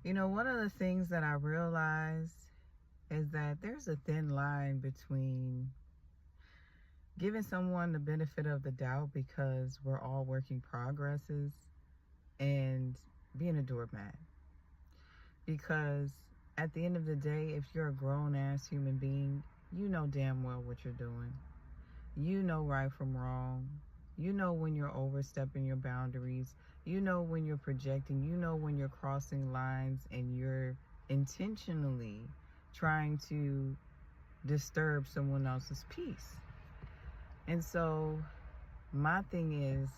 One of the things that I realized is that there's a thin line between giving someone the benefit of the doubt because we're all working progresses and being a doormat. Because at the end of the day, if you're a grown ass human being, you know damn well what you're doing. You know right from wrong. You know when you're overstepping your boundaries. You know when you're projecting. You know when you're crossing lines and you're intentionally trying to disturb someone else's peace. And so my thing is,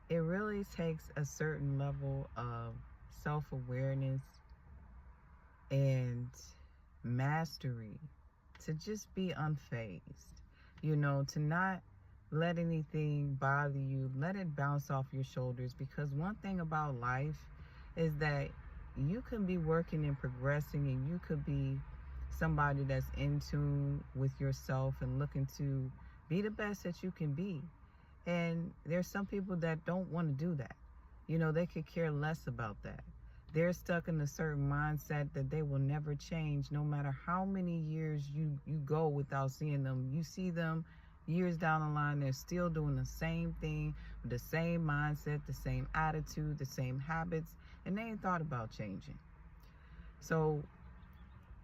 it really takes a certain level of self-awareness and mastery to just be unfazed, to not let anything bother you, let it bounce off your shoulders. Because one thing about life is that you can be working and progressing, and you could be somebody that's in tune with yourself and looking to be the best that you can be. And there's some people that don't want to do that. They could care less about that. They're stuck in a certain mindset that they will never change, no matter how many years you go without seeing them. You see them years down the line, they're still doing the same thing, with the same mindset, the same attitude, the same habits, and they ain't thought about changing. So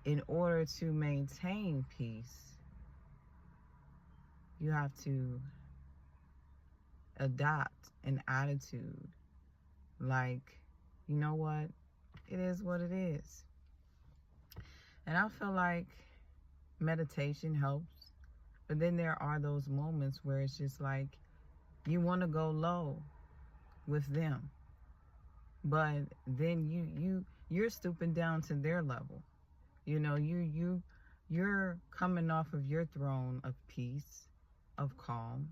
in order to maintain peace, you have to adopt an attitude like, you know what, it is what it is. And I feel like meditation helps, but then there are those moments where it's just like you want to go low with them, but then you're stooping down to their level. You're coming off of your throne of peace, of calm,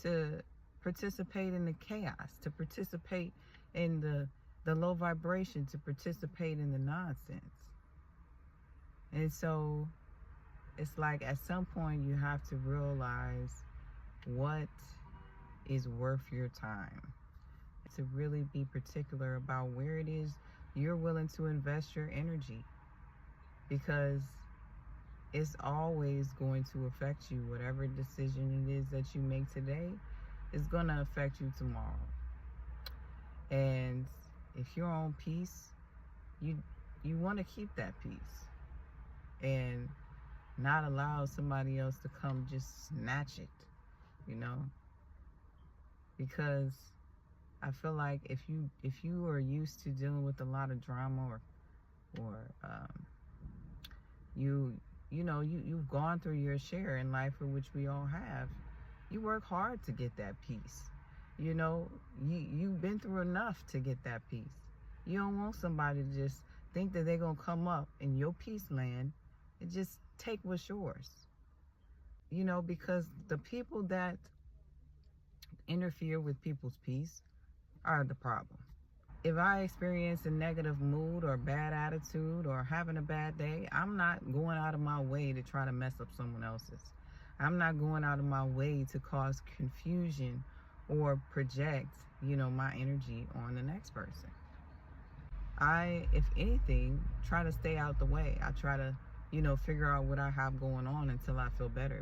to participate in the chaos, to participate in the low vibration, to participate in the nonsense. And so it's like at some point you have to realize what is worth your time, to really be particular about where it is you're willing to invest your energy, because it's always going to affect you. Whatever decision it is that you make today is going to affect you tomorrow. And if you're on peace, you want to keep that peace and not allow somebody else to come just snatch it, because I feel like if you are used to dealing with a lot of drama, or you've gone through your share in life, for which we all have. You work hard to get that peace. You've been through enough to get that peace. You don't want somebody to just think that they're going to come up in your peace land and just take what's yours. Because the people that interfere with people's peace are the problem. If I experience a negative mood or bad attitude or having a bad day, I'm not going out of my way to try to mess up someone else's. I'm not going out of my way to cause confusion or project, my energy on the next person. I, if anything, try to stay out the way. I try to, figure out what I have going on until I feel better.